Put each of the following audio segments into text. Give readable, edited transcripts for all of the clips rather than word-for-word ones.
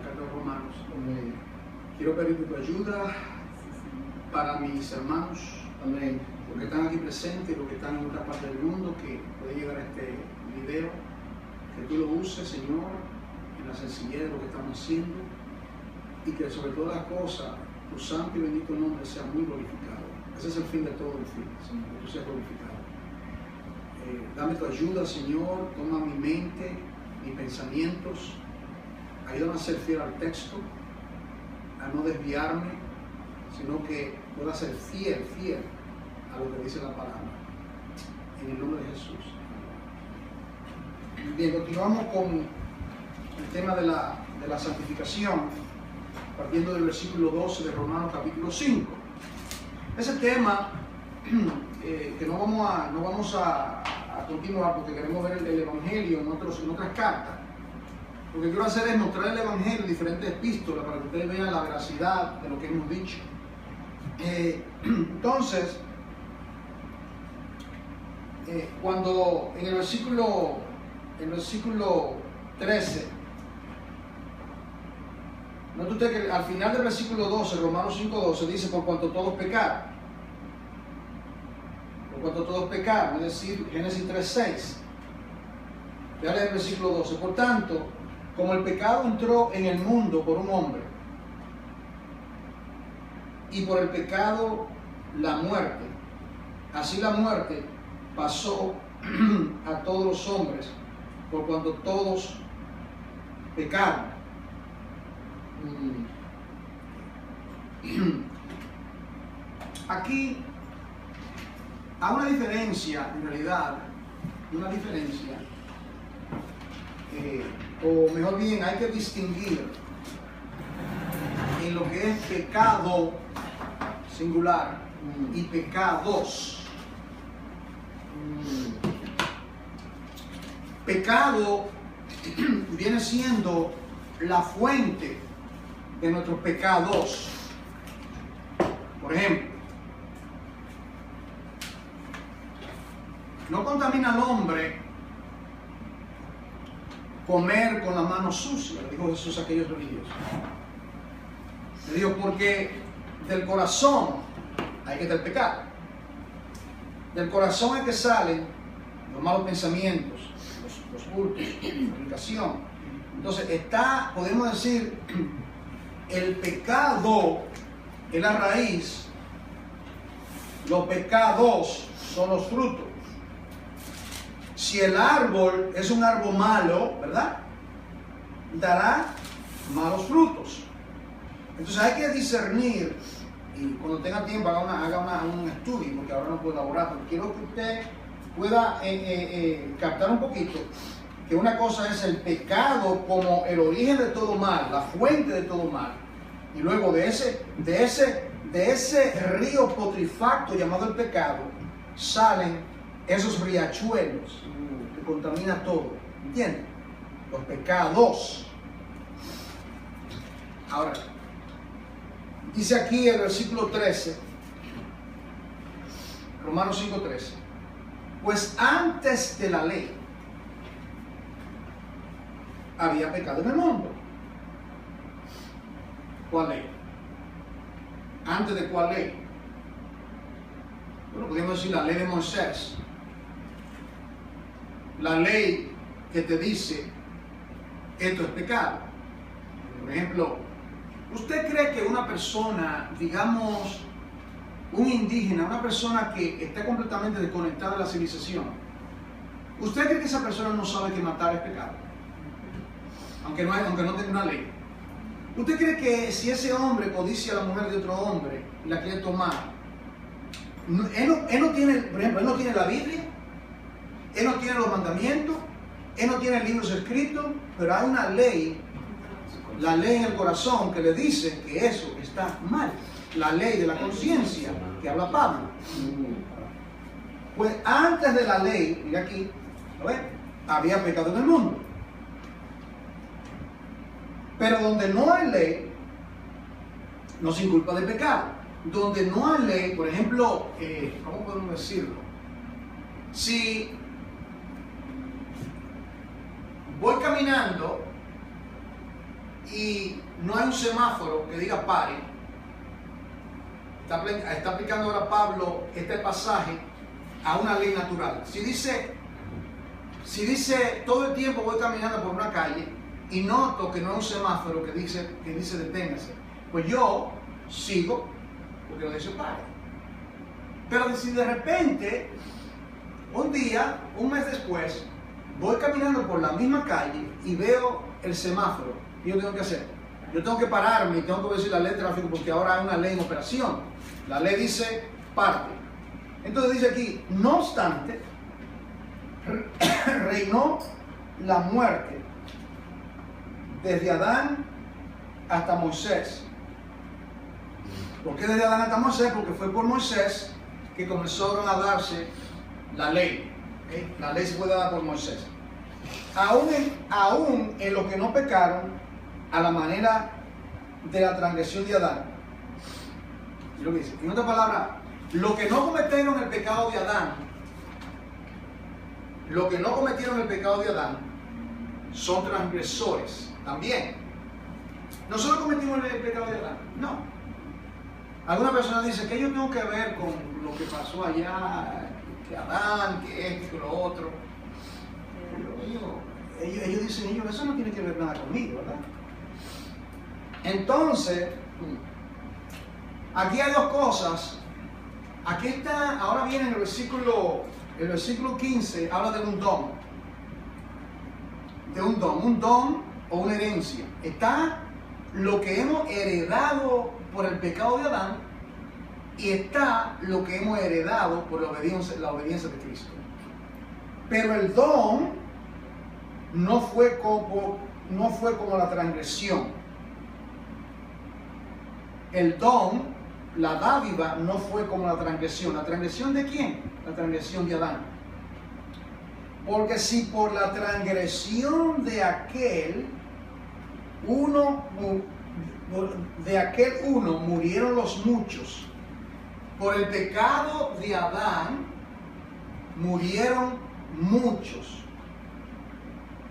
carta de Romanos, donde quiero pedirte tu ayuda para mis hermanos, Amén. los que están aquí presentes y los que están en otra parte del mundo, que puede llegar a este video, que tú lo uses, Señor, en la sencillez de lo que estamos haciendo, y que sobre todas las cosas tu santo y bendito nombre sea muy glorificado. Ese es el fin de todo el fin, Señor, que tú seas glorificado. Dame tu ayuda, Señor, toma mi mente, mis pensamientos, ayúdame a ser fiel al texto, a no desviarme, sino que pueda ser fiel a lo que dice la palabra. En el nombre de Jesús. Bien, continuamos con el tema de la santificación, partiendo del versículo 12 de Romanos capítulo 5. Ese tema que no vamos a continuar porque queremos ver el Evangelio en otras cartas. Lo que quiero hacer es mostrar el Evangelio en diferentes epístolas para que ustedes vean la veracidad de lo que hemos dicho. Entonces, cuando en el versículo 13, nota usted que al final del versículo 12, Romanos 5:12, dice: por cuanto todos pecaron. Por cuanto todos pecaron, es decir, Génesis 3:6. Vean el versículo 12. Por tanto, como el pecado entró en el mundo por un hombre, y por el pecado la muerte, así la muerte pasó a todos los hombres, por cuanto todos pecaron. Aquí hay una diferencia, en realidad, o mejor bien, hay que distinguir en lo que es pecado singular y pecados. Pecado viene siendo la fuente de nuestros pecados. Por ejemplo, no contamina al hombre comer con la mano sucia, le dijo Jesús a aquellos religiosos. Le dijo, porque del corazón hay que estar pecado. Del corazón es que salen los malos pensamientos, los hurtos, la fornicación. Entonces podemos decir, el pecado es la raíz, los pecados son los frutos. Si el árbol es un árbol malo, ¿verdad?, dará malos frutos. Entonces hay que discernir, y cuando tenga tiempo haga un estudio, porque ahora no puedo elaborar, pero quiero que usted pueda captar un poquito que una cosa es el pecado como el origen de todo mal, la fuente de todo mal, y luego de ese río putrefacto llamado el pecado salen esos riachuelos que contaminan todo, ¿entienden? Los pecados. Ahora, dice aquí el versículo 13, Romanos 5:13, pues antes de la ley había pecado en el mundo. ¿Cuál ley? ¿Antes de cuál ley? Bueno, podríamos decir la ley de Moisés. La ley que te dice esto es pecado. Por ejemplo, ¿usted cree que una persona, digamos, un indígena, una persona que está completamente desconectada de la civilización, ¿usted cree que esa persona no sabe que matar es pecado? Aunque no tenga una ley. ¿Usted cree que si ese hombre codicia a la mujer de otro hombre y la quiere tomar, él no tiene, por ejemplo, él no tiene la Biblia, él no tiene los mandamientos, él no tiene libros escritos, pero hay una ley, la ley en el corazón que le dice que eso está mal? La ley de la conciencia que habla Pablo. Pues antes de la ley, mira aquí, ¿lo ven?, había pecado en el mundo. Pero donde no hay ley, no se inculpa de pecado. Donde no hay ley, por ejemplo, ¿cómo podemos decirlo? Si voy caminando y no hay un semáforo que diga pare, está aplicando ahora Pablo este pasaje a una ley natural. Si dice todo el tiempo voy caminando por una calle y noto que no hay un semáforo que dice deténgase, pues yo sigo porque no dice pare. Pero si de repente, un día, un mes después, voy caminando por la misma calle y veo el semáforo, ¿qué yo tengo que hacer? Yo tengo que pararme y tengo que decir la ley de tráfico porque ahora hay una ley en operación. La ley dice parte. Entonces dice aquí, no obstante, reinó la muerte desde Adán hasta Moisés. ¿Por qué desde Adán hasta Moisés? Porque fue por Moisés que comenzaron a darse la ley. ¿Okay? La ley se fue dada por Moisés. Aún en los que no pecaron a la manera de la transgresión de Adán. Y lo que dice, en otras palabras, los que no cometieron el pecado de Adán, son transgresores también. Nosotros cometimos el pecado de Adán, no. Alguna persona dice que yo tengo que ver con lo que pasó allá, que Adán, que esto, que lo otro. Ellos dicen, eso no tiene que ver nada conmigo, ¿verdad? Entonces, aquí hay dos cosas. Aquí está, ahora viene en el versículo 15, habla de un don. Un don o una herencia. Está lo que hemos heredado por el pecado de Adán y está lo que hemos heredado por la obediencia de Cristo. Pero el don no fue como la transgresión. El don, la dádiva, no fue como la transgresión. ¿La transgresión de quién? La transgresión de Adán. Porque si por la transgresión de aquel uno murieron los muchos, por el pecado de Adán murieron muchos,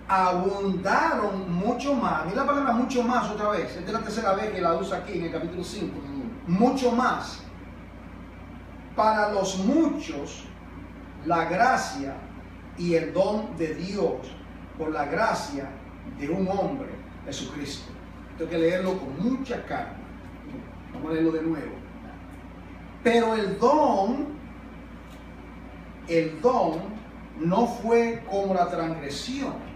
abundaron mucho más. Mira la palabra mucho más otra vez. Esta es la tercera vez que la usa aquí en el capítulo 5. Mucho más. Para los muchos, la gracia y el don de Dios por la gracia de un hombre, Jesucristo. Tengo que leerlo con mucha calma. Vamos a leerlo de nuevo. Pero el don no fue como la transgresión.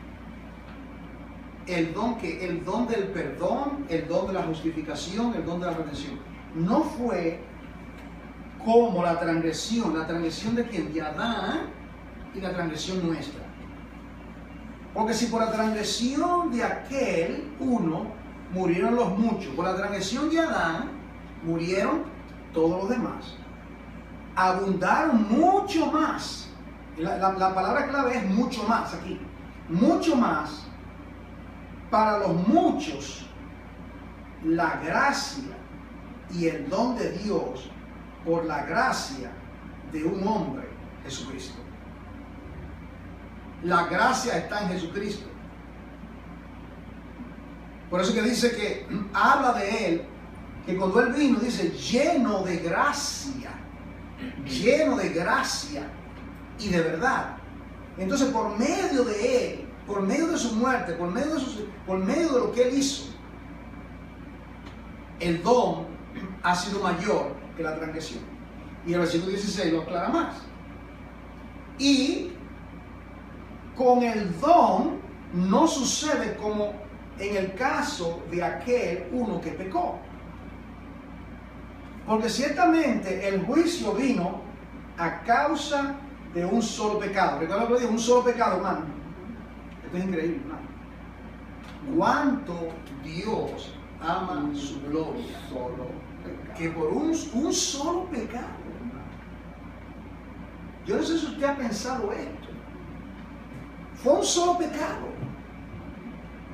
El don del perdón, el don de la justificación, el don de la redención. No fue como la transgresión. ¿La transgresión de quién? De Adán y la transgresión nuestra. Porque si por la transgresión de aquel uno murieron los muchos, por la transgresión de Adán murieron todos los demás. Abundaron mucho más. La palabra clave es mucho más aquí. Mucho más. Para los muchos, la gracia y el don de Dios por la gracia de un hombre, Jesucristo. La gracia está en Jesucristo. Por eso que dice que habla de Él, que cuando Él vino, dice lleno de gracia y de verdad. Entonces, por medio de Él, por medio de su muerte, por medio de lo que Él hizo, el don ha sido mayor que la transgresión. Y el versículo 16 lo aclara más. Y con el don no sucede como en el caso de aquel uno que pecó. Porque ciertamente el juicio vino a causa de un solo pecado. Recuerda lo que digo, un solo pecado, hermano. Esto es increíble, hermano. Cuánto Dios ama su gloria. Que por un solo pecado, hermano. Yo no sé si usted ha pensado esto. Fue un solo pecado.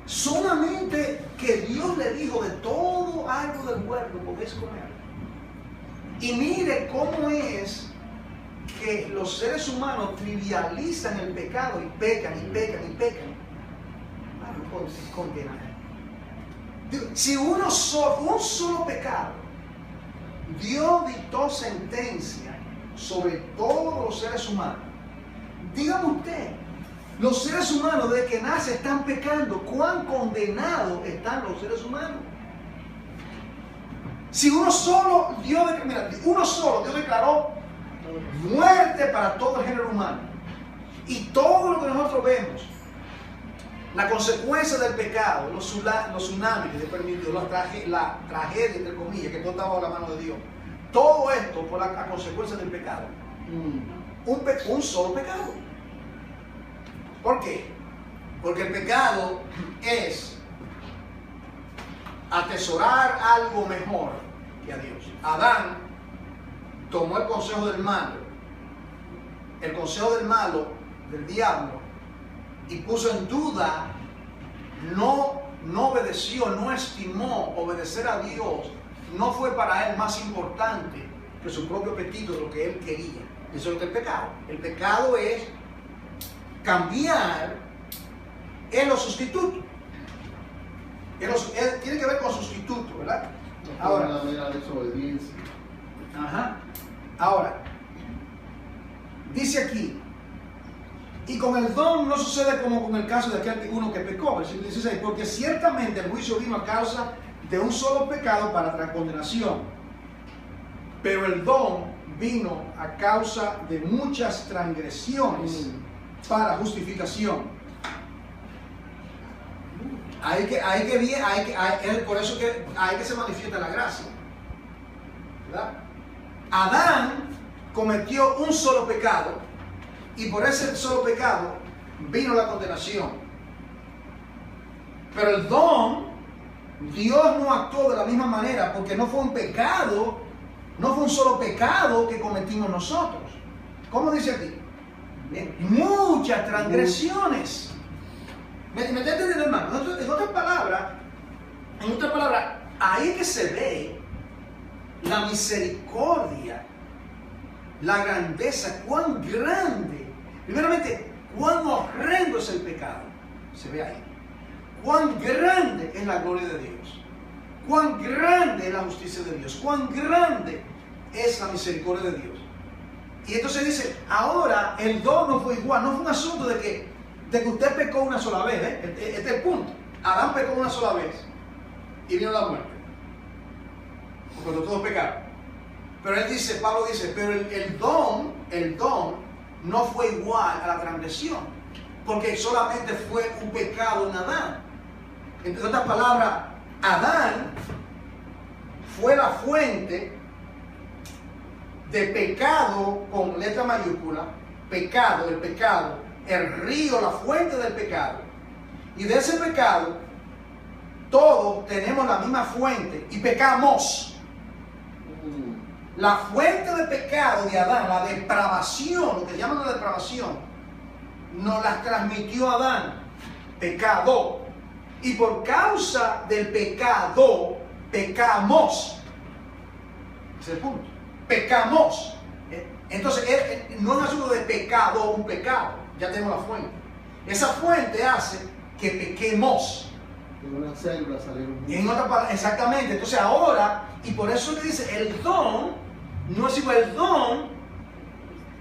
Solamente que Dios le dijo de todo árbol del huerto podéis comer. Y mire cómo es que los seres humanos trivializan el pecado y pecan y pecan y pecan para no condenar. Si un solo pecado, Dios dictó sentencia sobre todos los seres humanos. Dígame usted, los seres humanos desde que nacen están pecando. ¿Cuán condenados están los seres humanos? Si uno solo, Dios declaró muerte para todo el género humano. Y todo lo que nosotros vemos, la consecuencia del pecado, los tsunamis que se permitió, la tragedia, entre comillas, que todo estaba bajo la mano de Dios. Todo esto por la consecuencia del pecado. Un solo pecado. ¿Por qué? Porque el pecado es atesorar algo mejor que a Dios. Adán tomó el consejo del malo, del diablo, y puso en duda, no obedeció, no estimó obedecer a Dios. No fue para él más importante que su propio apetito, lo que él quería. Eso es el pecado. El pecado es cambiar en los sustitutos. Tiene que ver con sustituto, ¿verdad? Ahora, la desobediencia. Ahora, dice aquí, y con el don no sucede como con el caso de aquel uno que pecó, versículo 16, porque ciertamente el juicio vino a causa de un solo pecado para condenación, pero el don vino a causa de muchas transgresiones para justificación. Por eso que ahí que se manifiesta la gracia, ¿verdad? Adán cometió un solo pecado y por ese solo pecado vino la condenación. Pero el don, Dios no actuó de la misma manera porque no fue un pecado, no fue un solo pecado que cometimos nosotros. ¿Cómo dice aquí? Bien, muchas transgresiones. ¿Me está entendiendo, hermano? En otras palabras, ahí es que se ve la misericordia, la grandeza, cuán grande, primeramente, cuán horrendo es el pecado, se ve ahí. Cuán grande es la gloria de Dios, cuán grande es la justicia de Dios, cuán grande es la misericordia de Dios. Y entonces dice, ahora el don no fue igual, no fue un asunto de que usted pecó una sola vez, Este es el punto. Adán pecó una sola vez y vino la muerte. Cuando todos pecaron. Pero Pablo dice, pero el don no fue igual a la transgresión, porque solamente fue un pecado en Adán. En otras palabras, Adán fue la fuente de pecado con letra mayúscula, pecado, el pecado, el río, la fuente del pecado. Y de ese pecado, todos tenemos la misma fuente y pecamos. La fuente de pecado de Adán, la depravación, lo que llaman la depravación, nos la transmitió Adán, pecado. Y por causa del pecado, pecamos. Ese es el punto. Pecamos. Entonces, no es un asunto de pecado o un pecado. Ya tenemos la fuente. Esa fuente hace que pequemos. De una célula salieron. En otra palabra, exactamente. Entonces ahora, y por eso le dice, el don no es igual. El don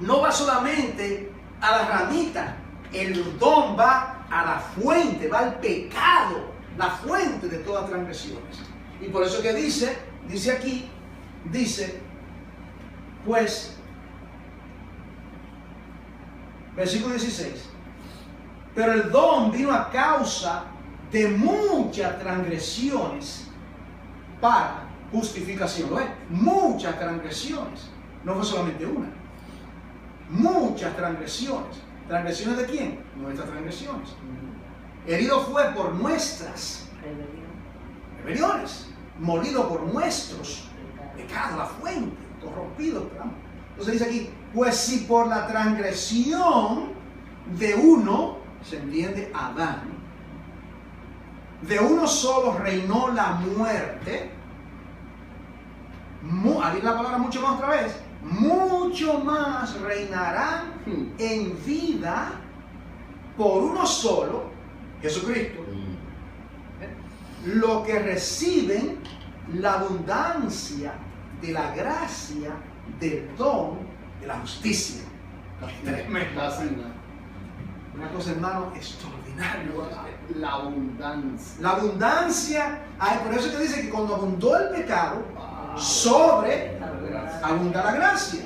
no va solamente a la ramita. El don va a la fuente, va al pecado, la fuente de todas transgresiones. Y por eso que dice aquí, pues, versículo 16, pero el don vino a causa de muchas transgresiones para justificación. ¿Lo ves? Muchas transgresiones, no fue solamente una, muchas transgresiones. ¿Transgresiones de quién? Nuestras transgresiones. Herido fue por nuestras rebeliones, molido por nuestros pecados, la fuente, corrompido. Entonces dice aquí, pues si por la transgresión de uno, se entiende Adán, de uno solo reinó la muerte, ahí la palabra mucho más otra vez, mucho más reinarán en vida por uno solo, Jesucristo. los que reciben la abundancia de la gracia del don de la justicia. Tremendo. Una cosa, hermano, extraordinaria. La abundancia. La abundancia, por eso que dice que cuando abundó el pecado, sobre abunda la gracia.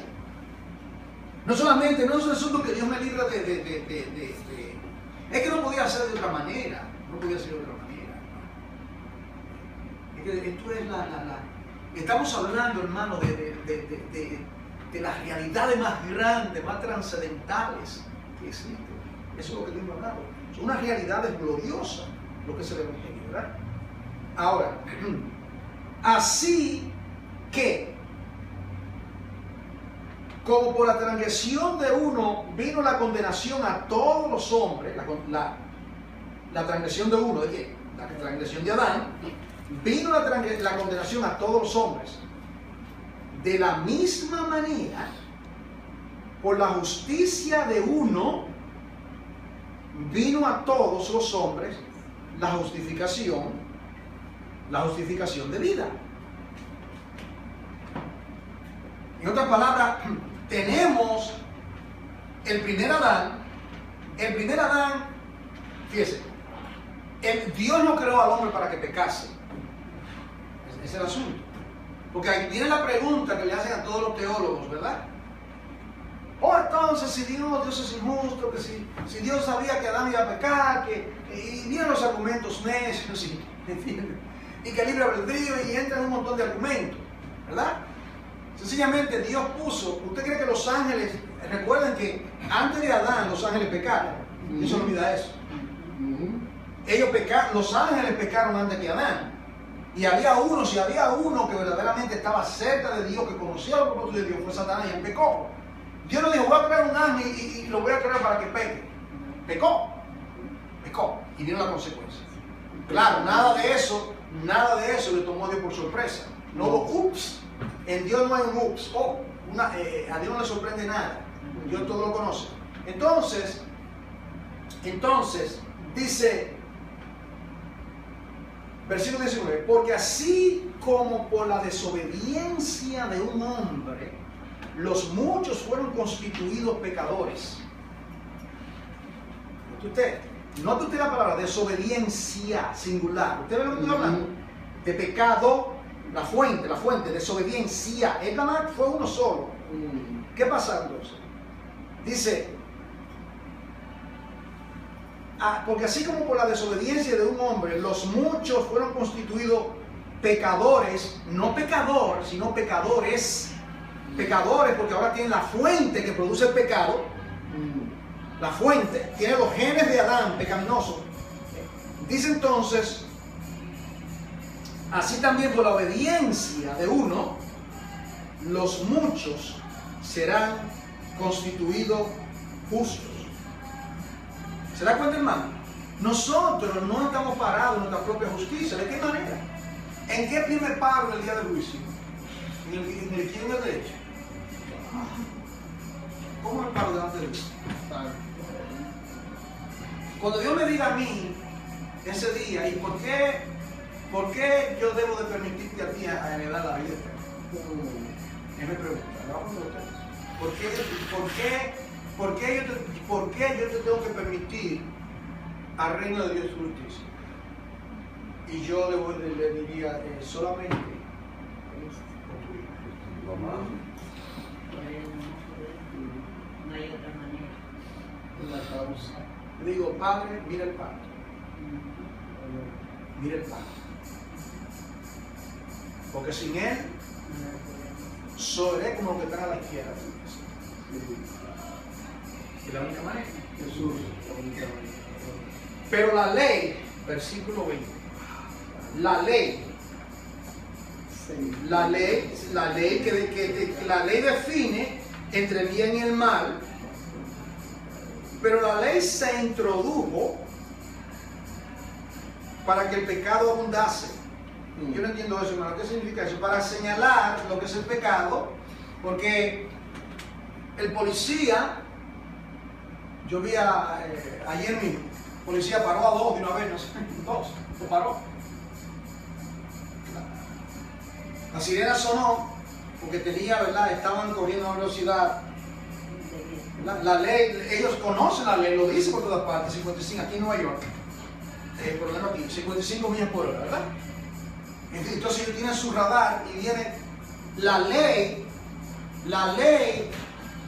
No solamente, no es un asunto que Dios me libra es que no podía ser de otra manera. No podía ser de otra manera. Es que esto es estamos hablando, hermano, de las realidades más grandes, más trascendentales que existen. Eso es lo que Dios me ha hablado. Son unas realidades gloriosas, lo que es el Evangelio, ¿verdad? Ahora, así que, como por la transgresión de uno vino la condenación a todos los hombres, la transgresión de uno, ¿de qué? La transgresión de Adán, vino la condenación a todos los hombres. De la misma manera, por la justicia de uno, vino a todos los hombres la justificación de vida. En otras palabras, tenemos el primer Adán. El primer Adán, fíjese, Dios no creó al hombre para que pecase. Ese es el asunto. Porque ahí viene la pregunta que le hacen a todos los teólogos, ¿verdad? Entonces, si Dios es injusto, que si Dios sabía que Adán iba a pecar, y vienen los argumentos necios, y que libre albedrío, y entran un montón de argumentos, ¿verdad? Sencillamente Dios puso, ¿usted cree que los ángeles, recuerden que antes de Adán los ángeles pecaron? Dios no olvida eso. Ellos pecaron, los ángeles pecaron antes que Adán. Y había uno que verdaderamente estaba cerca de Dios, que conocía los propósitos de Dios, fue Satanás, y él pecó. Dios no dijo, voy a crear un ángel y lo voy a crear para que peque. Pecó. Y vino la consecuencia. Claro, nada de eso le tomó a Dios por sorpresa. No hubo ups. En Dios no hay un ups. A Dios no le sorprende nada. Dios todo lo conoce. Entonces, dice, versículo 19, porque así como por la desobediencia de un hombre, los muchos fueron constituidos pecadores. Note usted la palabra desobediencia singular. ¿Usted ve lo que estoy hablando? De pecado, la fuente, desobediencia. El canal fue uno solo. ¿Qué pasa entonces? Dice, porque así como por la desobediencia de un hombre, los muchos fueron constituidos pecadores, no pecador, sino pecadores. Pecadores porque ahora tienen la fuente que produce el pecado. La fuente tiene los genes de Adán pecaminoso. Dice entonces, así también por la obediencia de uno, los muchos serán constituidos justos. ¿Se da cuenta, hermano? Nosotros no estamos parados en nuestra propia justicia. ¿De qué manera? ¿En qué primer paro en el día del juicio? ¿En el izquierdo y el derecho? ¿Cómo me paro delante de Dios? Cuando Dios me diga a mí ese día, ¿y por qué yo debo de permitirte a ti a heredar la vida eterna? Él me pregunta, ¿por qué yo te tengo que permitir al reino de Dios y su justicia? Y yo le diría, solamente por tu vida. No hay otra manera. La causa. Le digo, Padre, mira el pacto. Mira el pacto. Porque sin Él, seré como los que están a la izquierda. Es la única manera. Jesús, la única manera. Pero la ley, versículo 20, la ley define entre el bien y el mal, pero la ley se introdujo para que el pecado abundase. Yo no entiendo eso, hermano. ¿Qué significa eso? Para señalar lo que es el pecado, porque el policía, yo vi ayer mismo, el policía paró a dos de una vez, no sé, dos, lo paró. La sirena sonó porque tenía, ¿verdad? Estaban corriendo a una velocidad. La ley, ellos conocen la ley, lo dice por todas partes, 55, aquí en Nueva York. Por lo menos aquí, 55 millas por hora, ¿verdad? Entonces ellos tienen su radar y viene la ley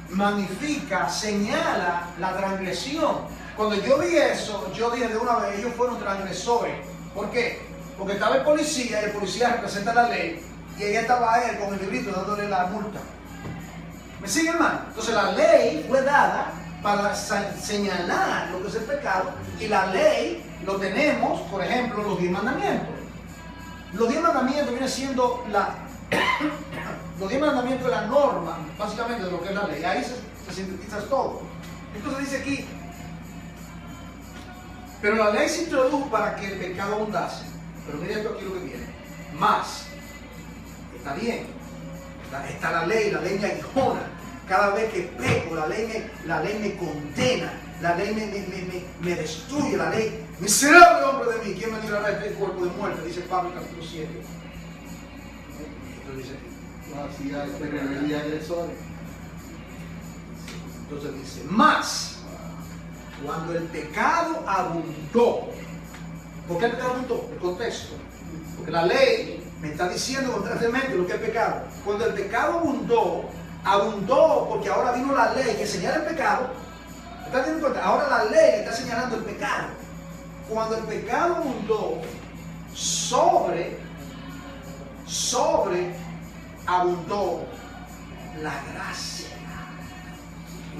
magnifica, señala la transgresión. Cuando yo vi eso, yo dije de una vez, ellos fueron transgresores. ¿Por qué? Porque estaba el policía y el policía representa la ley y ella estaba él con el librito dándole la multa. ¿Me sigue, hermano? Entonces la ley fue dada para señalar lo que es el pecado y la ley lo tenemos, por ejemplo, los 10 mandamientos. Los 10 mandamientos vienen siendo los 10 mandamientos de la norma, básicamente, de lo que es la ley. Ahí se sintetiza todo. Entonces dice aquí, pero la ley se introdujo para que el pecado abundase. Pero mira esto aquí lo que viene. Más, está bien, está la ley me aguijona. Cada vez que peco, la ley me condena, la ley me destruye, la ley, miserable hombre de mí, ¿quién me librará de este cuerpo de muerte? Dice Pablo capítulo 7. Entonces dice, entonces dice, más, cuando el pecado abundó. ¿Por qué el pecado abundó? El contexto. Porque la ley me está diciendo constantemente lo que es pecado. Cuando el pecado abundó porque ahora vino la ley que señala el pecado. ¿Estás teniendo cuenta? Ahora la ley está señalando el pecado. Cuando el pecado abundó, abundó la gracia.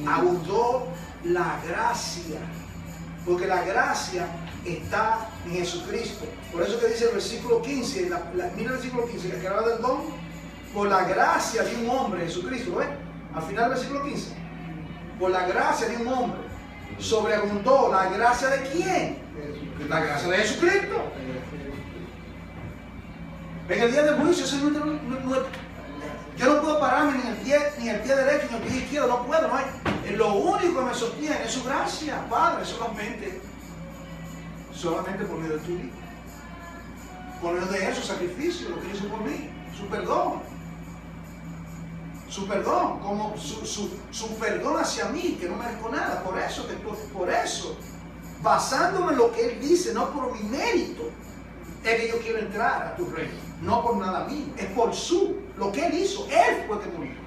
Abundó la gracia. Porque la gracia está en Jesucristo. Por eso que dice el versículo 15, mira el versículo 15, que habla del don. Por la gracia de un hombre, Jesucristo, ¿lo ves? Al final del versículo 15. Por la gracia de un hombre sobreabundó. ¿La gracia de quién? La gracia de Jesucristo. En el día del juicio, yo no puedo pararme ni el pie derecho ni el pie izquierdo, no puedo, no hay. Lo único que me sostiene es su gracia, Padre, solamente por medio de tu vida. Por medio de eso, sacrificio, lo que hizo por mí, su perdón, como su perdón hacia mí, que no merezco nada, por eso, basándome en lo que Él dice, no por mi mérito, es que yo quiero entrar a tu reino, no por nada mío, es por lo que Él hizo, Él fue que murió.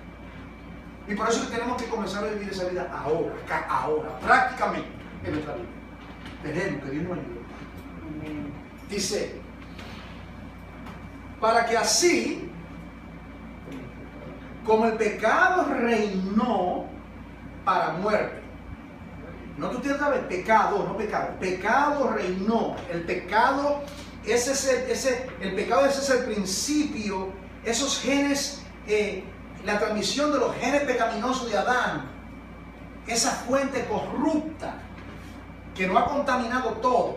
Y por eso que tenemos que comenzar a vivir esa vida ahora, prácticamente, en nuestra vida. Tenemos que Dios nos ayude. Dice, para que así, como el pecado reinó para muerte. No tú tienes que saber, pecado, no pecado. Pecado reinó. El pecado, ese es el principio, esos genes, la transmisión de los genes pecaminosos de Adán, esa fuente corrupta que nos ha contaminado todo.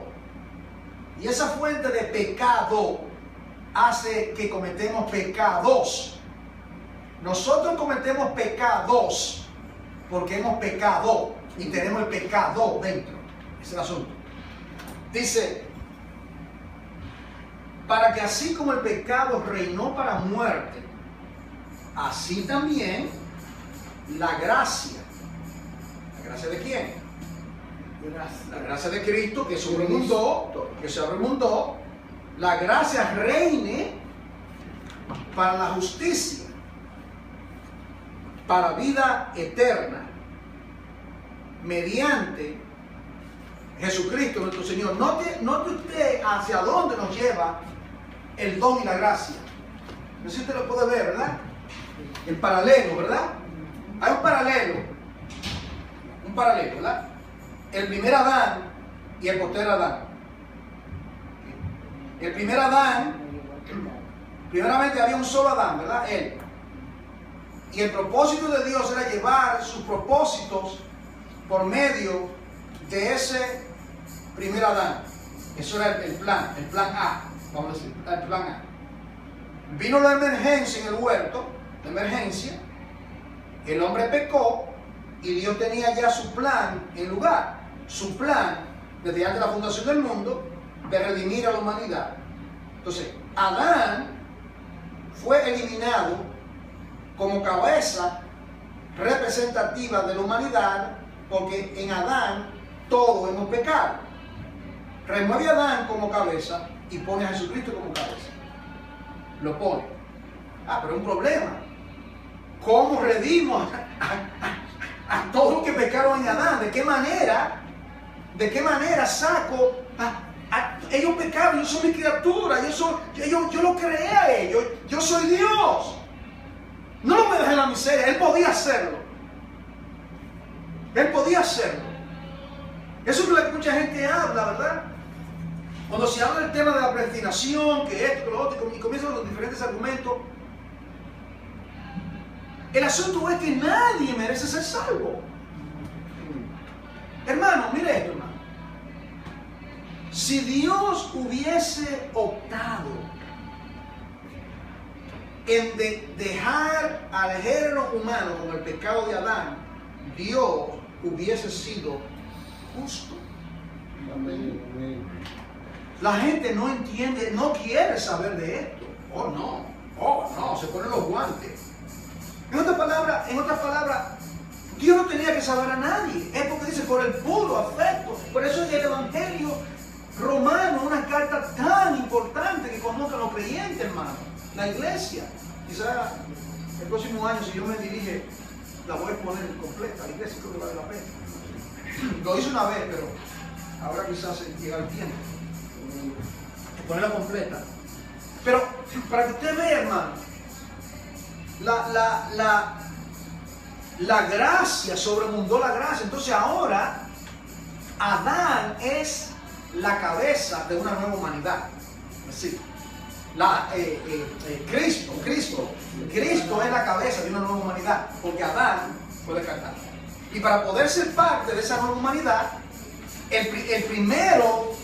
Y esa fuente de pecado hace que cometemos pecados. Nosotros cometemos pecados porque hemos pecado y tenemos el pecado dentro. Ese es el asunto. Dice, para que así como el pecado reinó para muerte, así también la gracia. ¿La gracia de quién? La gracia de Cristo que sobreabundó, la gracia reine para la justicia, para vida eterna, mediante Jesucristo nuestro Señor. Note usted hacia dónde nos lleva el don y la gracia. No sé si usted lo puede ver, ¿verdad? El paralelo, ¿verdad? Hay un paralelo, ¿verdad? El primer Adán y el postrer Adán. El primer Adán, primeramente había un solo Adán, ¿verdad? Él. Y el propósito de Dios era llevar sus propósitos por medio de ese primer Adán. Eso era el plan A, vamos a decir, el plan A. Vino la emergencia en el huerto, la emergencia, el hombre pecó y Dios tenía ya su plan en lugar, su plan desde antes de la fundación del mundo de redimir a la humanidad. Entonces, Adán fue eliminado como cabeza representativa de la humanidad, porque en Adán todos hemos pecado. Remueve a Adán como cabeza y pone a Jesucristo como cabeza. Lo pone. Pero es un problema. ¿Cómo redimos a todos los que pecaron en Adán? ¿De qué manera saco ellos pecaron? Yo soy mi criatura, yo lo creé a ellos, yo soy Dios. No lo me dejé en la miseria. Él podía hacerlo. Él podía hacerlo. Eso es lo que mucha gente habla, ¿verdad? Cuando se habla del tema de la predestinación, que esto, que lo otro, y comienzan los diferentes argumentos, el asunto es que nadie merece ser salvo. Hermano, mire esto, hermano. Si Dios hubiese optado en dejar al género humano con el pecado de Adán, Dios hubiese sido justo. Amén, amén. La gente no entiende, no quiere saber de esto. Oh no, se ponen los guantes. En otras palabras, Dios no tenía que salvar a nadie. Es porque dice, por el puro afecto. Por eso es el Evangelio romano, una carta tan importante que conozcan los creyentes, hermano. La iglesia. Quizá el próximo año, si Dios me dirige, la voy a poner completa. La iglesia creo que vale la pena. Lo hice una vez, pero ahora quizás llega el tiempo de ponerla completa. Pero para que usted vea, hermano, la gracia sobremundó la gracia. Entonces ahora Adán es la cabeza de una nueva humanidad. Así. Cristo es la cabeza de una nueva humanidad, porque Adán fue descartado. Y para poder ser parte de esa nueva humanidad, el primer hombre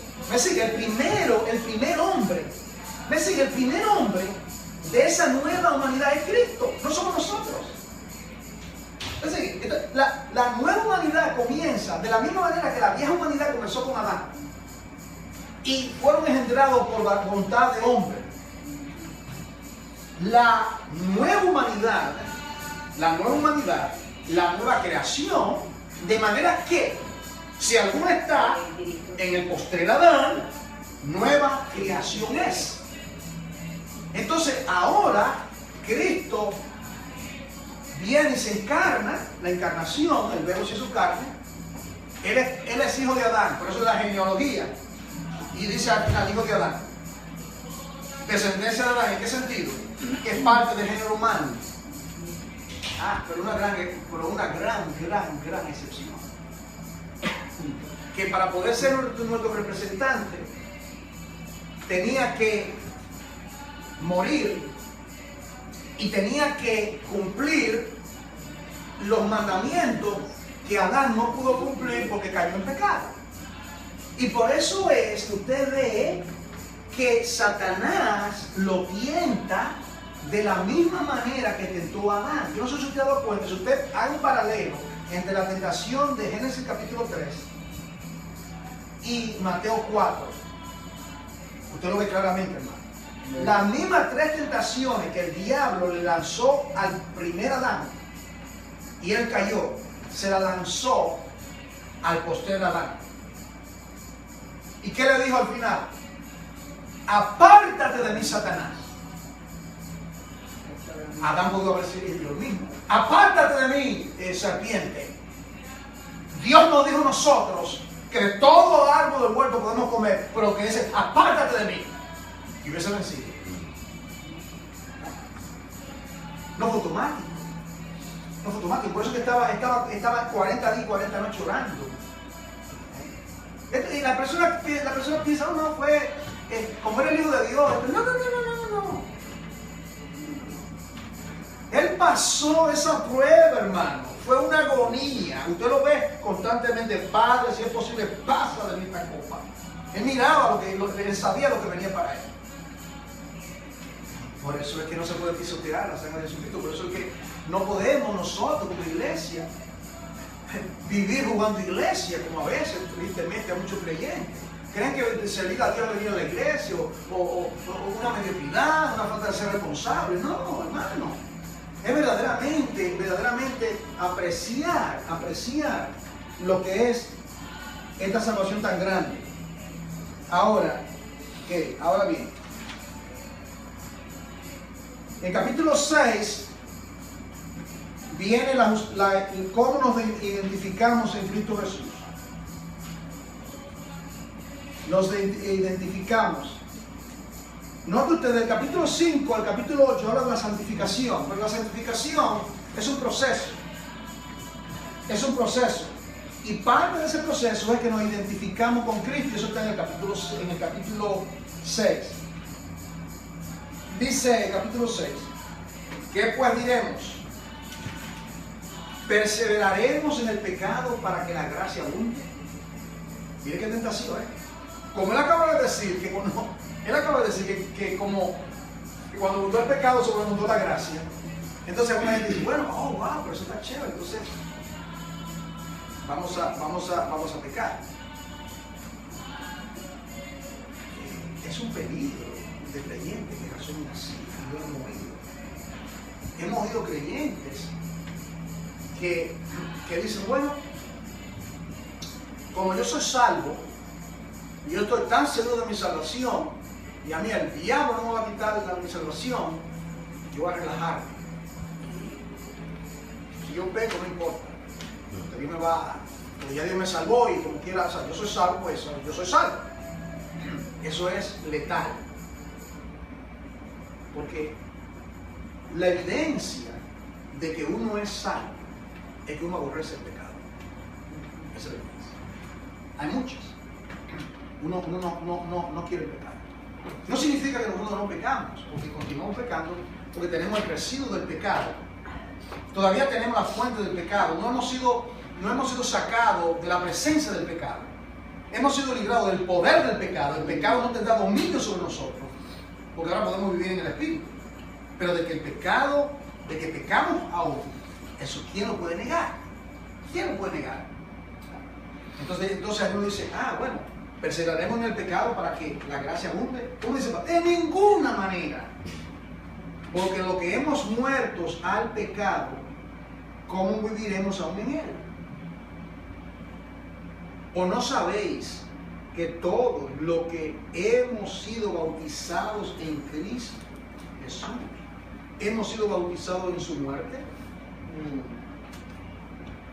de esa nueva humanidad es Cristo, no somos nosotros. Es decir, la nueva humanidad comienza de la misma manera que la vieja humanidad comenzó con Adán, y fueron engendrados por la voluntad de hombre. La nueva humanidad, la nueva creación, de manera que si alguno está en el postrer Adán, nueva creación es. Entonces ahora Cristo viene y se encarna, la encarnación, el verbo se hizo carne. Él es hijo de Adán, por eso es la genealogía. Y dice al final, hijo de Adán. Descendencia de Adán, ¿en qué sentido? Que es parte del género humano. Pero una gran excepción. Que para poder ser nuestro representante tenía que morir y tenía que cumplir los mandamientos que Adán no pudo cumplir porque cayó en pecado. Y por eso es que usted ve que Satanás lo tienta de la misma manera que tentó a Adán. Yo no sé si usted ha dado cuenta, si usted haga un paralelo entre la tentación de Génesis capítulo 3 y Mateo 4, usted lo ve claramente, hermano. Las mismas tres tentaciones que el diablo le lanzó al primer Adán y él cayó, se la lanzó al postrer Adán. ¿Y qué le dijo al final? Apártate de mí, Satanás. Adán pudo haber sido lo mismo. Apártate de mí, serpiente. Dios nos dijo a nosotros que de todo árbol del huerto podemos comer, pero que dice, apártate de mí. Y hubiese vencido. No fue automático. No fue automático. Por eso que estaba 40 días y 40 noches orando. Y la persona piensa, no, fue como era el Hijo de Dios. No. Él pasó esa prueba, hermano. Fue una agonía. Usted lo ve constantemente. Padre, si es posible, pasa de mí esta copa. Él miraba él sabía lo que venía para él. Por eso es que no se puede pisotear la sangre de Jesucristo. Por eso es que no podemos nosotros como iglesia vivir jugando iglesia, como a veces tristemente a muchos creyentes. Creen que servir a Dios es venir a la iglesia o una mediocridad, una falta de ser responsable. No, hermano. Es verdaderamente apreciar lo que es esta salvación tan grande. Ahora bien, en capítulo 6 viene cómo nos identificamos en Cristo Jesús. Nos identificamos. Note usted, del capítulo 5 al capítulo 8 habla de la santificación, pero la santificación es un proceso. Es un proceso. Y parte de ese proceso es que nos identificamos con Cristo, y eso está en el capítulo 6. Dice el capítulo 6, ¿qué pues diremos? ¿Perseveraremos en el pecado para que la gracia abunde? Mire qué tentación, Como él acaba de decir que como cuando abundó el pecado sobreabundó la gracia, entonces una gente dice, bueno, wow, pero eso está chévere, entonces vamos a pecar. Es un peligro de creyentes que razonen así, y lo hemos oído. Hemos oído creyentes que dicen, bueno, como yo soy salvo, y yo estoy tan seguro de mi salvación, y a mí el diablo no me va a quitar mi salvación, yo voy a relajarme. Si yo peco, no importa. Dios me va, porque ya Dios me salvó y como quiera, o sea, yo soy salvo, pues yo soy salvo. Eso es letal. Porque la evidencia de que uno es salvo es que uno aborrece el pecado. Esa es la evidencia. Hay muchas. Uno no quiere pecar. No significa que nosotros no pecamos, porque continuamos pecando, porque tenemos el residuo del pecado. Todavía tenemos la fuente del pecado. No hemos sido sacados de la presencia del pecado. Hemos sido librados del poder del pecado. El pecado no tendrá dominio sobre nosotros, porque ahora podemos vivir en el Espíritu. Pero de que pecamos aún, eso ¿quién lo puede negar? ¿Quién lo puede negar? Entonces uno dice, bueno, perseveraremos en el pecado para que la gracia abunde. Uno dice, de ninguna manera. Porque lo que hemos muertos al pecado, ¿cómo viviremos aún en él? ¿O no sabéis que todos los que hemos sido bautizados en Cristo Jesús, hemos sido bautizados en su muerte?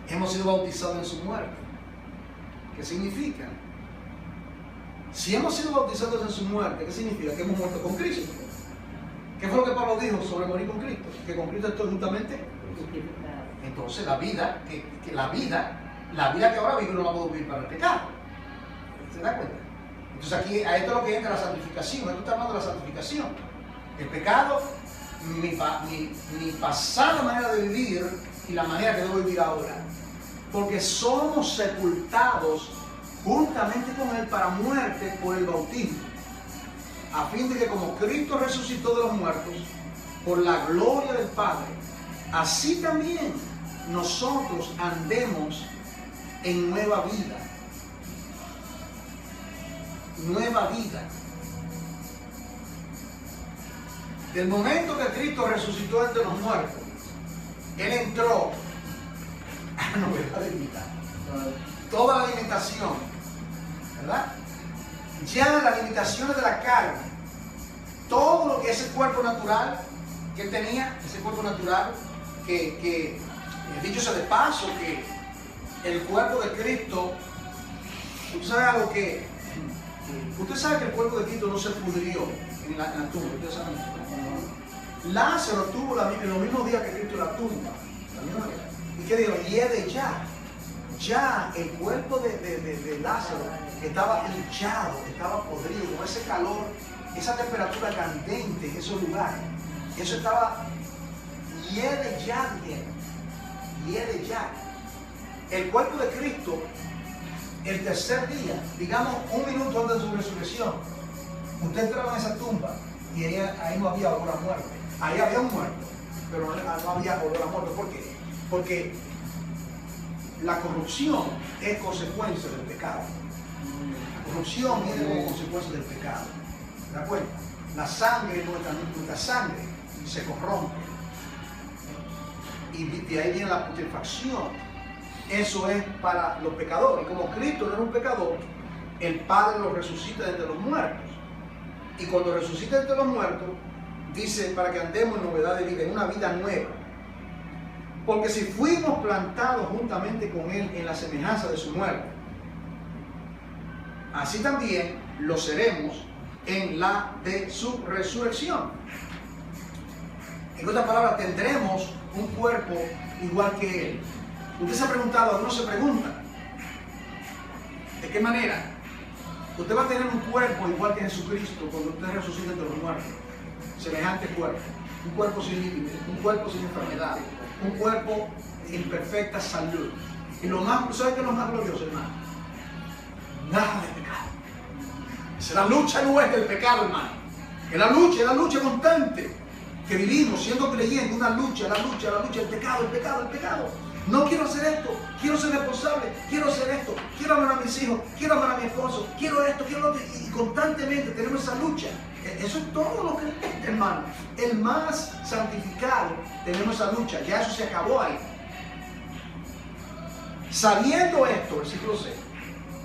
Hemos sido bautizados en su muerte. ¿Qué significa? Si hemos sido bautizados en su muerte, ¿qué significa? Que hemos muerto con Cristo. ¿Qué fue lo que Pablo dijo sobre morir con Cristo? Que con Cristo estoy juntamente. Entonces la vida que ahora vivo no la puedo vivir para el pecado. ¿Se da cuenta? Entonces aquí a esto es lo que entra la santificación. Esto está hablando de la santificación. El pecado, mi pasada manera de vivir y la manera que debo vivir ahora. Porque somos sepultados juntamente con Él para muerte por el bautismo, a fin de que como Cristo resucitó de los muertos por la gloria del Padre, así también nosotros andemos en nueva vida. Nueva vida. Del momento que Cristo resucitó entre los muertos, Él entró a novedad de vida. Toda la limitación, ¿verdad? Ya las limitaciones de la carne, todo lo que ese cuerpo natural que él tenía, ese cuerpo natural que dicho sea de paso, que el cuerpo de Cristo, usted sabe algo que, usted sabe que el cuerpo de Cristo no se pudrió en la tumba, ustedes saben eso. Lázaro tuvo en los mismos días que Cristo en la tumba, la misma vez. ¿Y qué dijo? Hiede ya. Ya el cuerpo de Lázaro estaba hinchado, estaba podrido, con ese calor, esa temperatura candente en esos lugares. Eso estaba hiede ya, hiede ya. El cuerpo de Cristo, el tercer día, digamos un minuto antes de su resurrección, usted entraba en esa tumba y ahí no había olor a muerte. Ahí había un muerto, pero no había olor a muerte. ¿Por qué? Porque la corrupción es consecuencia del pecado. La Corrupción viene como consecuencia del pecado. ¿Te das cuenta? La sangre, nuestra sangre se corrompe. Y de ahí viene la putrefacción. Eso es para los pecadores. Y como Cristo no era un pecador, el Padre lo resucita de entre los muertos. Y cuando resucita de entre los muertos, dice para que andemos en novedad de vida, en una vida nueva. Porque si fuimos plantados juntamente con Él en la semejanza de su muerte, así también lo seremos en la de su resurrección. En otras palabras, tendremos un cuerpo igual que Él. Usted se ha preguntado, algunos se preguntan, ¿de qué manera? Usted va a tener un cuerpo igual que Jesucristo cuando usted resucite entre los muertos. Semejante cuerpo. Un cuerpo sin límites, un cuerpo sin enfermedad, un cuerpo en perfecta salud. Y lo más, ¿sabe qué es lo más glorioso, hermano? Nada de pecado. Esa es la lucha nuestra del pecado, hermano. Es la lucha constante que vivimos siendo creyentes, una lucha, el pecado. No quiero hacer esto, quiero ser responsable, quiero hacer esto, quiero amar a mis hijos, quiero amar a mi esposo, quiero esto, quiero lo otro. Y constantemente tenemos esa lucha. Eso es todo lo que es, hermano. El más santificado tenemos esa lucha. Ya eso se acabó ahí. Sabiendo esto, versículo 6,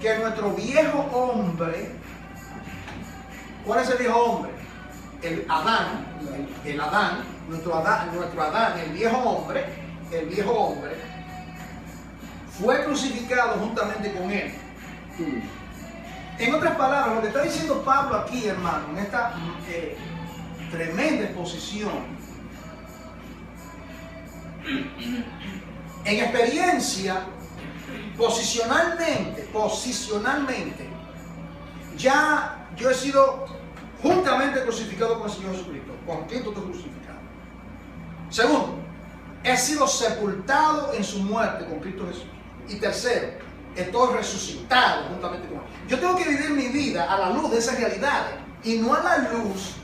que nuestro viejo hombre, ¿cuál es el viejo hombre? El Adán, nuestro Adán, el viejo hombre, fue crucificado juntamente con él. En otras palabras, lo que está diciendo Pablo aquí, hermano, en esta tremenda exposición, en experiencia, posicionalmente, ya yo he sido juntamente crucificado con el Señor Jesucristo. Con Cristo estoy crucificado. Segundo, he sido sepultado en su muerte con Cristo Jesús. Y tercero, estoy resucitado juntamente con Él. Yo tengo que vivir mi vida a la luz de esas realidades y no a la luz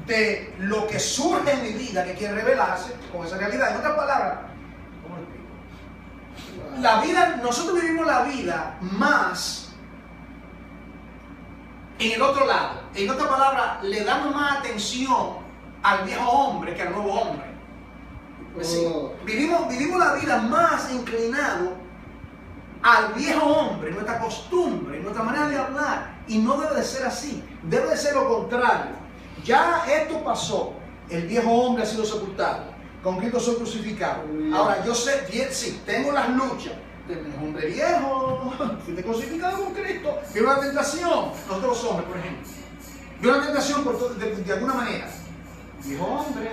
de lo que surge en mi vida que quiere revelarse con esa realidad. En otras palabras, ¿cómo lo explico? La vida, nosotros vivimos la vida más en el otro lado. En otras palabras, le damos más atención al viejo hombre que al nuevo hombre. Vivimos la vida más inclinado al viejo hombre, nuestra costumbre, nuestra manera de hablar, y no debe de ser así, debe de ser lo contrario. Ya esto pasó, el viejo hombre ha sido sepultado, con Cristo soy crucificado. Ahora yo sé, sí, tengo las luchas del hombre viejo, fuiste crucificado con Cristo, viene una tentación, nosotros los hombres, por ejemplo, viene una tentación de alguna manera. Viejo hombre,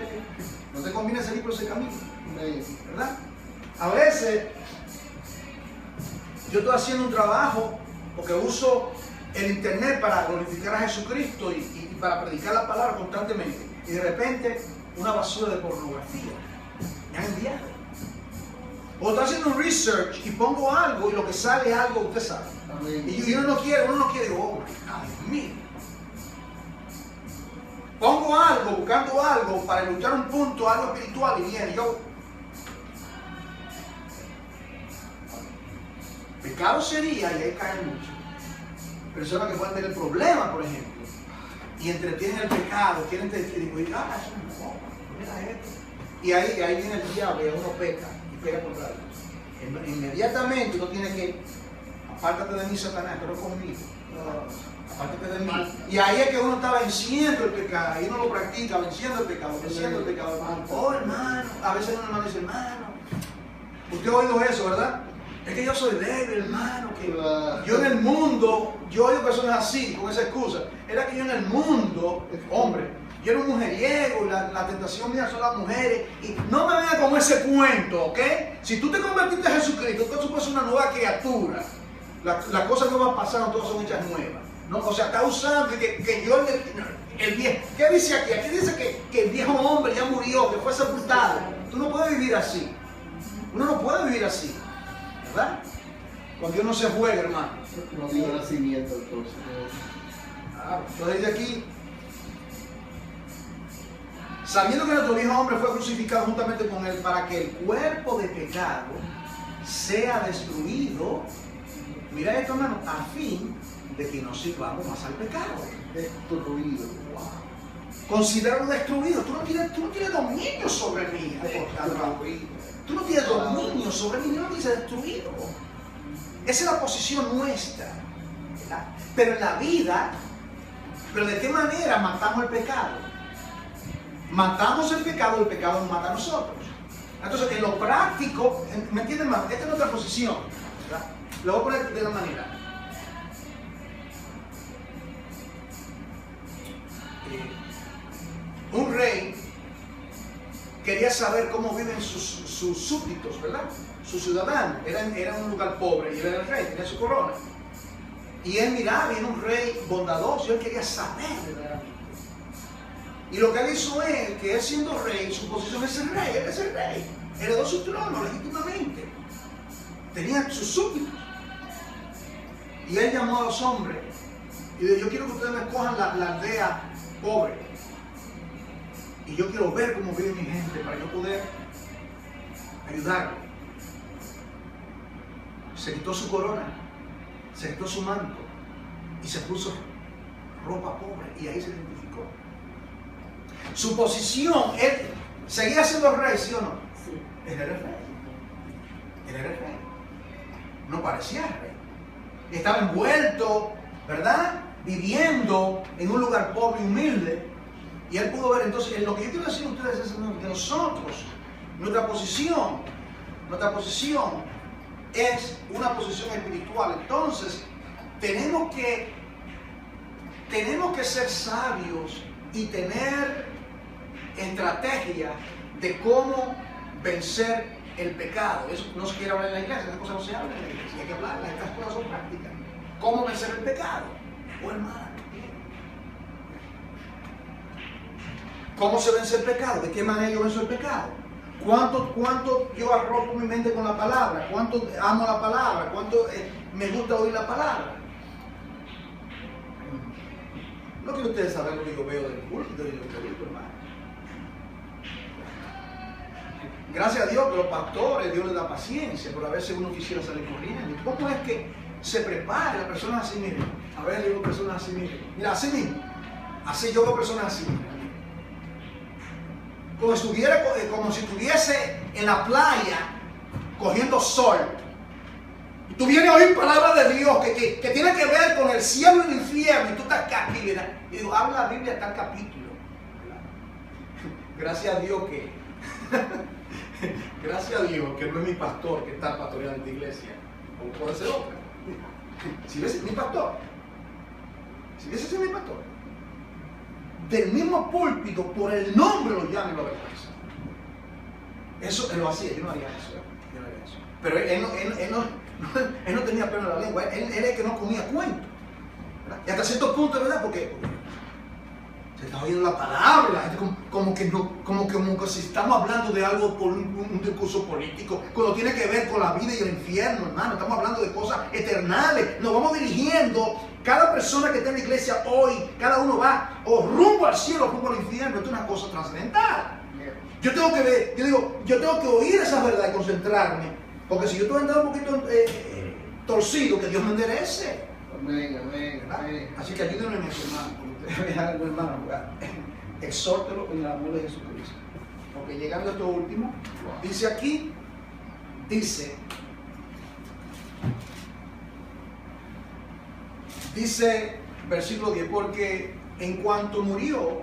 no te conviene seguir por ese camino, ¿verdad? A veces yo estoy haciendo un trabajo porque uso el internet para glorificar a Jesucristo y para predicar la palabra constantemente. Y de repente una basura de pornografía me han enviado. O estoy haciendo un research y pongo algo y lo que sale es algo que usted sabe. Y uno no quiere, digo, oh, Dios mío. Pongo algo, buscando algo para ilustrar un punto, algo espiritual, y viene yo. Pecado sería, y ahí caen muchos, personas que pueden tener problemas, por ejemplo, y entretienen el pecado, quieren entretener, y digo, eso no, mira esto. Y ahí viene el diablo y uno peca, y pega contra Dios. Inmediatamente uno tiene que, apártate de mí, Satanás, pero conmigo. Apártate de mí. Y ahí es que uno está venciendo el pecado, ahí uno lo practica, venciendo el pecado. Oh, hermano, a veces un hermano dice, hermano, usted ha oído eso, ¿verdad? Es que yo soy débil, hermano, que yo en el mundo, yo oigo personas así, con esa excusa. Era que yo en el mundo, hombre, yo era un mujeriego y la tentación mía son las mujeres. Y no me venga con ese cuento, ¿ok? Si tú te convertiste a Jesucristo, tú puedes ser una nueva criatura. Las cosas no van pasando, todas son hechas nuevas. No, o sea, está usando que yo, el viejo, ¿qué dice aquí? Aquí dice que el viejo hombre ya murió, que fue sepultado. Tú no puedes vivir así. Uno no puede vivir así. ¿Verdad? Con Dios no se juega, hermano. No ha habido nacimiento, entonces. Claro. Entonces dice aquí, sabiendo que nuestro viejo hombre fue crucificado juntamente con él para que el cuerpo de pecado sea destruido. Mira esto, hermano, a fin de que no sirvamos más al pecado. Destruido. Considéralo destruido. Tú no tienes dominio sobre mí. Tú no tienes dominio sobre mí. No dice destruido. Esa es la posición nuestra. ¿Verdad? Pero en la vida, ¿pero de qué manera matamos el pecado? Matamos el pecado nos mata a nosotros. Entonces, en lo práctico, ¿me entienden más? Esta es nuestra posición. ¿Verdad? Lo voy a poner de la manera. Un rey quería saber cómo viven sus súbditos, ¿verdad? Sus ciudadanos. Era un lugar pobre y él era el rey, tenía su corona. Y él miraba, y era un rey bondadoso, y él quería saber verdaderamente. Y lo que él hizo es que él siendo rey, su posición es el rey, él es el rey. Heredó su trono legítimamente. Tenía sus súbditos. Y él llamó a los hombres y dijo: yo quiero que ustedes me escojan la aldea pobre. Y yo quiero ver cómo vive mi gente para yo poder ayudarlo. Se quitó su corona, se quitó su manto y se puso ropa pobre, y ahí se identificó. Su posición, él seguía siendo rey, ¿sí o no? Sí. Él era el rey. Él era el rey. No parecía el rey. Estaba envuelto, ¿verdad? Viviendo en un lugar pobre y humilde. Y él pudo ver. Entonces, lo que yo quiero decir a ustedes es que nosotros, nuestra posición es una posición espiritual. Entonces, tenemos que ser sabios y tener estrategia de cómo vencer el pecado. Eso no se quiere hablar en la iglesia, esas cosas no se hablan en la iglesia, hay que hablarlas, estas cosas son prácticas. ¿Cómo vencer el pecado? Oh, hermano. ¿Cómo se vence el pecado? ¿De qué manera yo venzo el pecado? ¿Cuánto yo arropo mi mente con la palabra? ¿Cuánto amo la palabra? ¿Cuánto me gusta oír la palabra? No quiero ustedes saber lo que yo veo del culto y del culto, hermano. Gracias a Dios que los pastores, Dios les da paciencia, pero a veces uno quisiera salir corriendo. ¿Cómo es que se prepara la persona así? Miren, a ver, digo personas así, miren. Mira, así mismo. Así yo veo personas así. Como si estuviese en la playa cogiendo sol. Y tú vienes a oír palabras de Dios que tiene que ver con el cielo y el infierno. Y tú estás aquí, ¿verdad? Y digo, habla la Biblia hasta el capítulo. ¿Verdad? Gracias a Dios que gracias a Dios que no es mi pastor que está pastoreando esta iglesia. O puede ser otra. Si ves mi pastor. Si ves ese mi pastor. Del mismo púlpito, por el nombre lo llama y lo avergüenza. Eso él lo hacía, yo no haría eso. Pero él no tenía pelo en la lengua, él es el que no comía cuento. ¿Verdad? Y hasta cierto punto, ¿verdad? Porque se está oyendo la palabra, como que si estamos hablando de algo por un discurso político, cuando tiene que ver con la vida y el infierno, hermano. Estamos hablando de cosas eternales, nos vamos dirigiendo. Cada persona que está en la iglesia hoy, cada uno va o rumbo al cielo o rumbo al infierno. Esto es una cosa trascendental. Yo tengo que ver, yo tengo que oír esa verdad y concentrarme, porque si yo estoy andando un poquito torcido, que Dios me enderece. Amén, amén, amén. Así que ayúdenme en eso, hermano. Hermano, exhórtelo en el amor de Jesucristo. Porque llegando a esto último, dice aquí, dice versículo 10, porque en cuanto murió,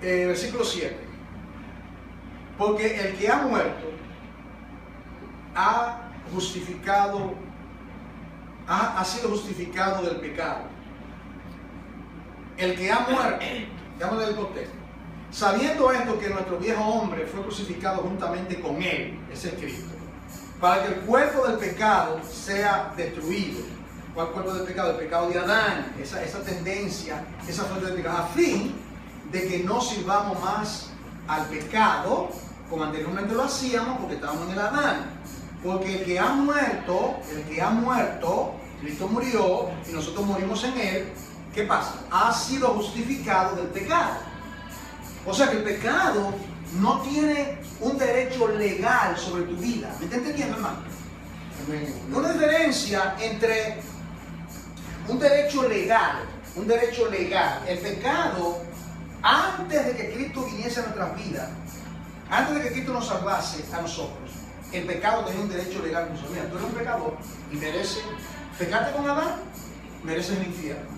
versículo 7, porque el que ha muerto ha sido justificado del pecado. El que ha muerto, digamos del contexto, sabiendo esto, que nuestro viejo hombre fue crucificado juntamente con él, ese es Cristo, para que el cuerpo del pecado sea destruido. ¿Cuál cuerpo del pecado? El pecado de Adán, esa tendencia, esa fuente del pecado, a fin de que no sirvamos más al pecado como anteriormente lo hacíamos, porque estábamos en el Adán. Porque el que ha muerto, Cristo murió y nosotros morimos en él. ¿Qué pasa? Ha sido justificado del pecado. O sea que el pecado no tiene un derecho legal sobre tu vida. ¿Me está entendiendo, hermano? Una diferencia entre un derecho legal, el pecado, antes de que Cristo viniese a nuestras vidas, antes de que Cristo nos salvase a nosotros, el pecado tenía un derecho legal. Mira, tú eres un pecador y mereces, pecaste con Adán, mereces el infierno.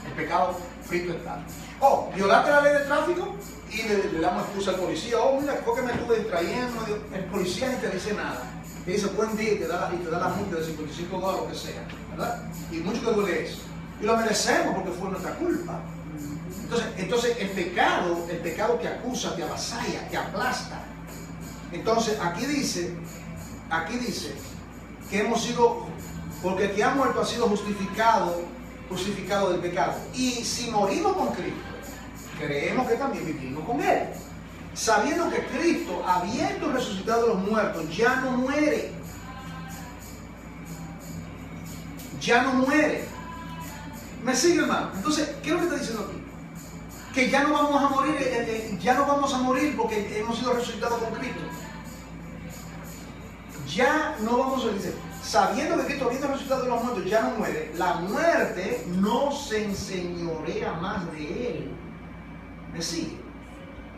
El pecado frito está. Oh, violaste la ley de tráfico y le damos excusa al policía. Oh, mira, ¿por qué me estuve distrayendo? El policía ni te dice nada. Te dice buen día y te da la multa de $55, lo que sea, ¿verdad? Y mucho que duele eso. Y lo merecemos porque fue nuestra culpa. Entonces el pecado te acusa, te avasalla, te aplasta. Entonces aquí dice que hemos sido, porque el que ha muerto ha sido crucificado del pecado. Y si morimos con Cristo, creemos que también vivimos con Él. Sabiendo que Cristo, habiendo resucitado de los muertos, ya no muere. Ya no muere. ¿Me sigue, hermano? Entonces, ¿qué es lo que está diciendo aquí? Que ya no vamos a morir, porque hemos sido resucitados con Cristo. Ya no vamos a morir. Sabiendo que Cristo, habiendo resucitado de los muertos, ya no muere. La muerte no se enseñorea más de Él. ¿Me sigue?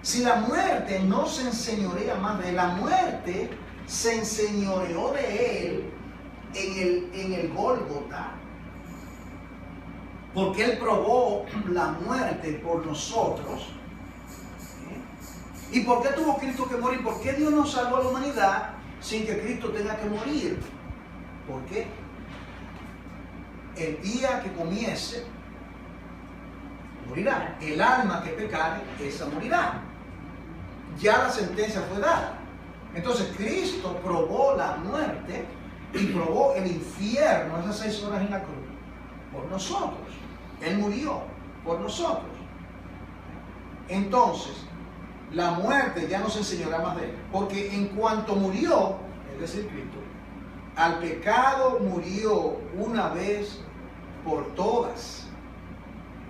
Si la muerte no se enseñorea más de Él, la muerte se enseñoreó de Él en el Gólgota. Porque Él probó la muerte por nosotros. ¿Y por qué tuvo Cristo que morir? ¿Por qué Dios nos salvó a la humanidad sin que Cristo tenga que morir? Porque el día que comience, morirá. El alma que pecare, esa morirá. Ya la sentencia fue dada. Entonces Cristo probó la muerte y probó el infierno, esas 6 horas en la cruz, por nosotros. Él murió por nosotros. Entonces, la muerte ya no se enseñará más de Él. Porque en cuanto murió, es decir, Cristo, al pecado murió una vez por todas.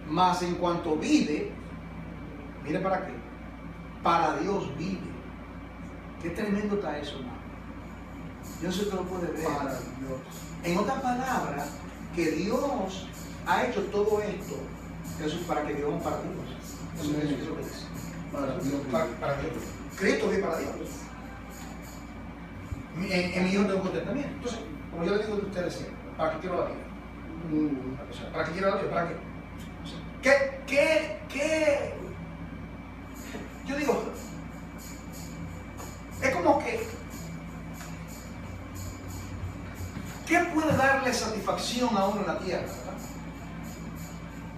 Mas en cuanto vive, mire para qué. Para Dios vive. Qué tremendo está eso, hermano. Yo no sé si lo puede ver. Para Dios. En otras palabras, que Dios ha hecho todo esto, eso es para que vivamos para Dios. Eso es lo que dice. Para Dios. Para Dios. Cristo vive para Dios. En mi hijo tengo contentamiento. Entonces, como yo le digo a ustedes siempre, ¿para qué quiero la vida? ¿Para qué quiero la vida? ¿Para qué? ¿Qué? Yo digo, es como que, ¿qué puede darle satisfacción a uno en la tierra? ¿Verdad?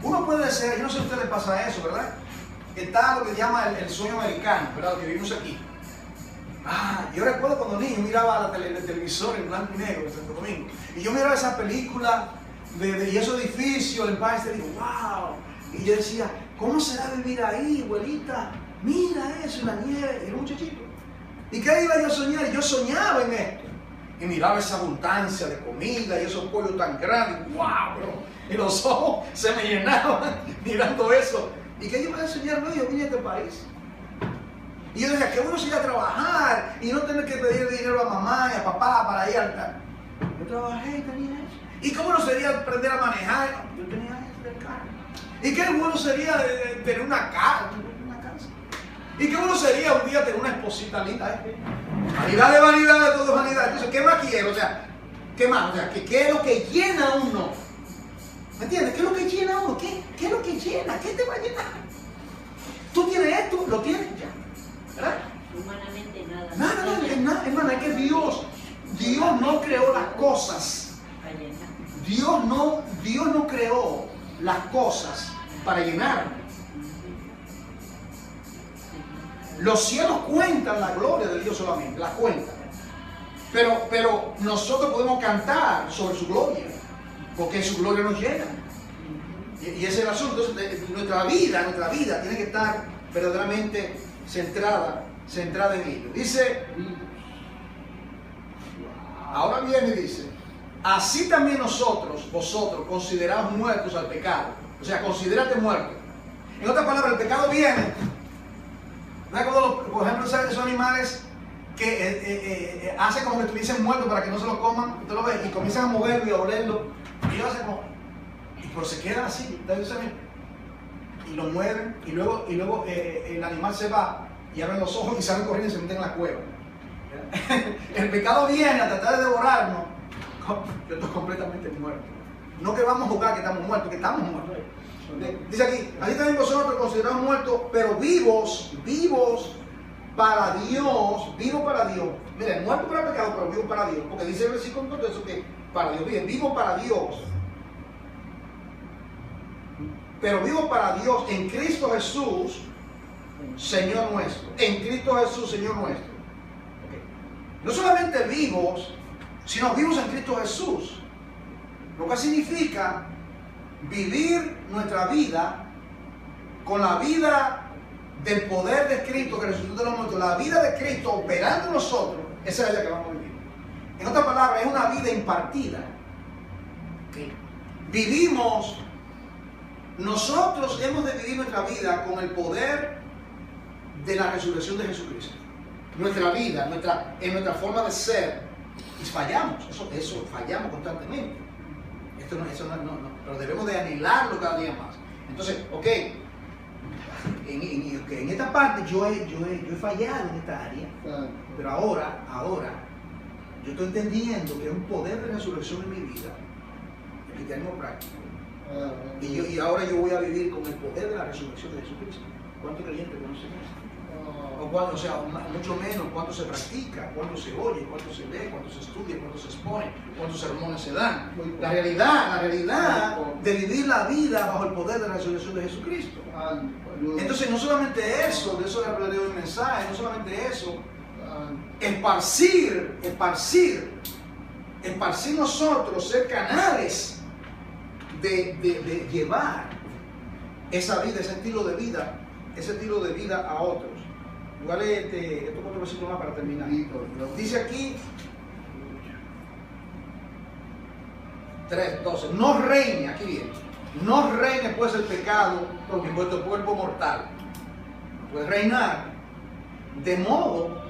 Uno puede ser, yo no sé si a usted le pasa eso, ¿verdad? Está lo que se llama el sueño americano, ¿verdad? Lo que vivimos aquí. Yo recuerdo cuando niño miraba el televisor en blanco y negro en Santo Domingo. Y yo miraba esa película de esos edificios, el Empire State, y digo, wow. Y yo decía, ¿cómo será vivir ahí, abuelita? Mira eso, en la nieve, era un muchachito. ¿Y qué iba yo a soñar? Y yo soñaba en esto. Y miraba esa abundancia de comida y esos pollos tan grandes. ¡Wow! Bro! Y los ojos se me llenaban mirando eso. ¿Y qué yo iba a soñar? No, yo vine a este país. Y yo decía, qué bueno sería trabajar y no tener que pedir dinero a mamá y a papá para ir al... Yo trabajé y tenía eso. ¿Y cómo no sería aprender a manejar? Yo tenía eso del carro. ¿Y qué bueno sería tener una casa? ¿Y qué bueno sería un día tener una esposita linda? Vanidad de vanidad, de todo es vanidad. Entonces, ¿qué más quiero? O sea, ¿qué más? O sea, ¿qué es lo que llena a uno? ¿Me entiendes? ¿Qué es lo que llena a uno? ¿Qué es lo que llena? ¿Qué te va a llenar? Tú tienes esto, lo tienes ya. ¿Verdad? Humanamente nada. Nada, hermano, es que Dios no creó las cosas. Dios no creó las cosas para llenar. Los cielos cuentan la gloria de Dios solamente, las cuentan. Pero nosotros podemos cantar sobre su gloria, porque su gloria nos llena. Y ese es el asunto. Entonces, nuestra vida tiene que estar verdaderamente centrada en ello. Dice, ahora viene y dice, así también vosotros, considerados muertos al pecado. O sea, considérate muerto. En otras palabras, el pecado viene. ¿Verdad? Por ejemplo, esos animales que hace como que estuviesen muertos para que no se lo coman, usted lo ve, y comienzan a moverlo y a olerlo, y ellos hacen como, pero se quedan así, entonces, y lo mueven, y luego el animal se va, y abren los ojos y salen corriendo y se meten en la cueva. El pecado viene a tratar de devorarnos, yo estoy completamente muerto. No que vamos a jugar que estamos muertos, que estamos muertos. Dice aquí, así también vosotros considerados muertos, pero vivos para Dios, vivo para Dios. Miren, muerto para el pecado, pero vivo para Dios. Porque dice el versículo todo eso que para Dios, bien, vivo para Dios. Pero vivo para Dios en Cristo Jesús, Señor nuestro. En Cristo Jesús, Señor nuestro. Okay. No solamente vivos, sino vivos en Cristo Jesús. Lo que significa vivir nuestra vida con la vida del poder de Cristo que resucitó de los muertos, la vida de Cristo operando en nosotros, esa es la que vamos a vivir. En otras palabras, es una vida impartida. ¿Okay? Vivimos, nosotros hemos de vivir nuestra vida con el poder de la resurrección de Jesucristo. Nuestra vida, en nuestra forma de ser, y fallamos, eso fallamos constantemente. Eso no, pero debemos de anhelarlo cada día más. Entonces, ok, en esta parte yo he fallado en esta área, pero ahora yo estoy entendiendo que es un poder de resurrección en mi vida, el cristianismo práctico. Y ahora yo voy a vivir con el poder de la resurrección de Jesucristo. ¿Cuántos creyentes conocen esto? O sea, mucho menos cuánto se practica, cuánto se oye, cuánto se lee, cuánto se estudia, cuánto se expone, cuántos sermones se dan. La realidad de vivir la vida bajo el poder de la resurrección de Jesucristo. Entonces, no solamente eso, de eso le hablaré hoy un mensaje, no solamente eso, esparcir nosotros, ser canales de llevar esa vida, ese estilo de vida a otros. Dale estos 4 versículos más para terminar. Dice aquí 3:12. No reine, aquí viene. No reine pues el pecado en vuestro cuerpo mortal. No puede reinar de modo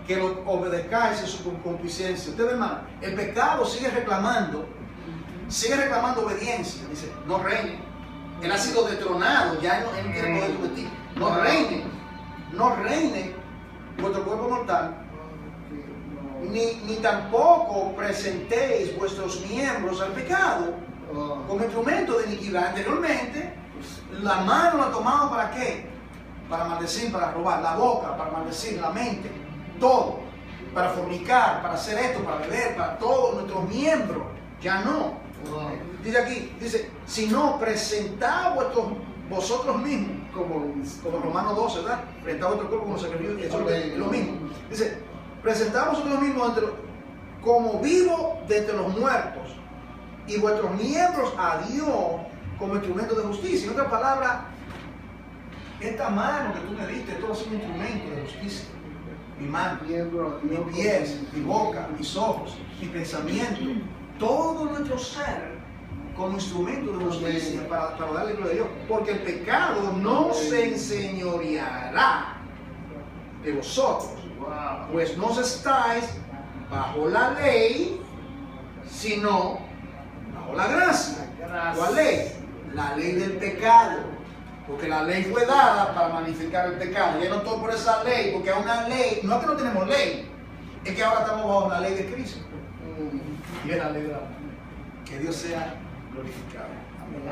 que lo obedezcáis en su concupiscencia. Ustedes, hermano, el pecado sigue reclamando obediencia. Dice, no reine. Él ha sido detronado, ya él no tiene poder sobre ti. No reine vuestro cuerpo mortal, ni tampoco presentéis vuestros miembros al pecado como instrumento de iniquidad. Anteriormente, la mano la tomaba ¿para qué? Para maldecir, para robar. La boca, para maldecir, la mente, todo. Para fornicar, para hacer esto, para beber, para todos nuestros miembros. Ya no. Dice aquí, si no, presentad vosotros mismos, como Romanos 12, ¿verdad? Presentad vuestro cuerpo como sacrificio, eso es lo mismo. Dice, presentad vosotros mismos como vivos de entre los muertos, y vuestros miembros a Dios como instrumento de justicia. En otras palabras, esta mano que tú me diste, todo es un instrumento de justicia. Mi mano, mis pies, mi boca, mis ojos, mi pensamiento, todo nuestro ser como instrumento de justicia para darle gloria a Dios. Porque el pecado no se enseñoreará de vosotros, pues no estáis bajo la ley, sino bajo la gracia. ¿Cuál ley? La ley del pecado. Porque la ley fue dada para magnificar el pecado. Ya no estoy por esa ley, porque es una ley, no es que no tenemos ley, es que ahora estamos bajo la ley de Cristo. Y es la ley de la muerte. Que Dios sea glorificado. Amén.